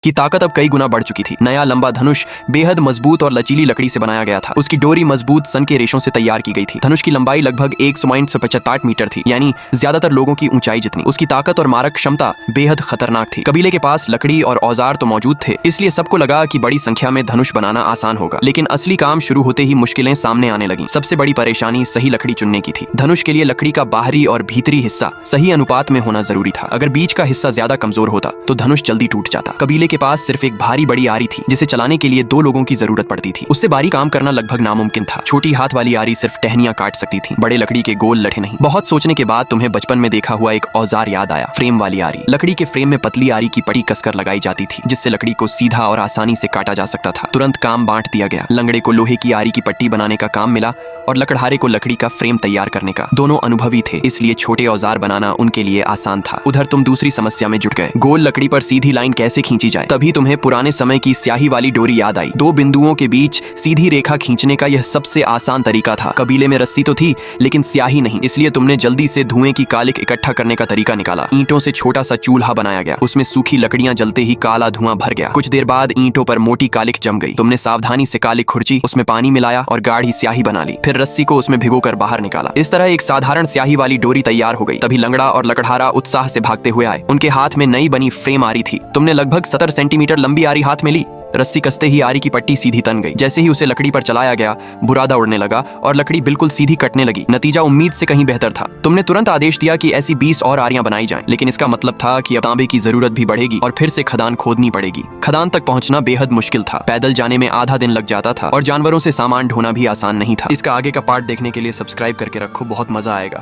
की ताकत अब कई गुना बढ़ चुकी थी। नया लंबा धनुष बेहद मजबूत और लचीली लकड़ी से बनाया गया था। उसकी डोरी मजबूत सन के रेशों से तैयार की गई थी। धनुष की लंबाई लगभग 1.75 मीटर थी, यानी ज्यादातर लोगों की ऊंचाई जितनी। उसकी ताकत और मारक क्षमता बेहद खतरनाक थी। कबीले के पास लकड़ी और औजार तो मौजूद थे, इसलिए सबको लगा कि बड़ी संख्या में धनुष बनाना आसान होगा। लेकिन असली काम शुरू होते ही मुश्किलें सामने आने लगी। सबसे बड़ी परेशानी सही लकड़ी चुनने की थी। धनुष के लिए लकड़ी का बाहरी और भीतरी हिस्सा सही अनुपात में होना जरूरी था। अगर बीच का हिस्सा ज्यादा कमजोर होता तो धनुष जल्दी टूट जाता। कबीले के पास सिर्फ एक भारी बड़ी आरी थी, जिसे चलाने के लिए 2 लोगों की जरूरत पड़ती थी। उससे भारी काम करना लगभग नामुमकिन था। छोटी हाथ वाली आरी सिर्फ टहनियां काट सकती थी, बड़े लकड़ी के गोल लठे नहीं। बहुत सोचने के बाद तुम्हें बचपन में देखा हुआ एक औजार याद आया, फ्रेम वाली आरी। लकड़ी के फ्रेम में पतली आरी की पट्टी कसकर लगाई जाती थी, जिससे लकड़ी को सीधा और आसानी से काटा जा सकता था। तुरंत काम बांट दिया गया। लंगड़े को लोहे की आरी की पट्टी बनाने का काम मिला और लकड़हारे को लकड़ी का फ्रेम तैयार करने का। दोनों अनुभवी थे, इसलिए छोटे औजार बनाना उनके लिए आसान था। उधर तुम दूसरी समस्या में जुट गए। गोल लकड़ी पर सीधी लाइन कैसे खींची जाए। तभी तुम्हें पुराने समय की स्याही वाली डोरी याद आई। 2 बिंदुओं के बीच सीधी रेखा खींचने का यह सबसे आसान तरीका था। कबीले में रस्सी तो थी, लेकिन स्याही नहीं, इसलिए तुमने जल्दी से धुएं की कालिक इकट्ठा करने का तरीका निकाला। ईंटों से छोटा सा चूल्हा बनाया गया। उसमें सूखी लकड़ियां जलते ही काला धुआं भर गया। कुछ देर बाद ईंटों पर मोटी कालिक जम गई। तुमने सावधानी से कालिक खुरची, उसमें पानी मिलाया और गाढ़ी स्याही बना ली। फिर रस्सी को उसमें भिगोकर बाहर निकाला। इस तरह एक साधारण स्याही वाली डोरी तैयार हो गई। तभी लंगड़ा और लकड़हारा उत्साह से भागते हुए आए। उनके हाथ में नई बनी फ्रेम आरी थी। तुमने लगभग 70 सेंटीमीटर लंबी आरी हाथ में ली। रस्सी कसते ही आरी की पट्टी सीधी तन गई। जैसे ही उसे लकड़ी पर चलाया गया, बुरादा उड़ने लगा और लकड़ी बिल्कुल सीधी कटने लगी। नतीजा उम्मीद से कहीं बेहतर था। तुमने तुरंत आदेश दिया कि ऐसी 20 और आरियां बनाई जाएं, लेकिन इसका मतलब था कि अब तांबे की जरूरत भी बढ़ेगी और फिर से खदान खोदनी पड़ेगी। खदान तक पहुंचना बेहद मुश्किल था। पैदल जाने में आधा दिन लग जाता था और जानवरों से सामान ढोना भी आसान नहीं था। इसका आगे का पार्ट देखने के लिए सब्सक्राइब करके रखो, बहुत मजा आएगा।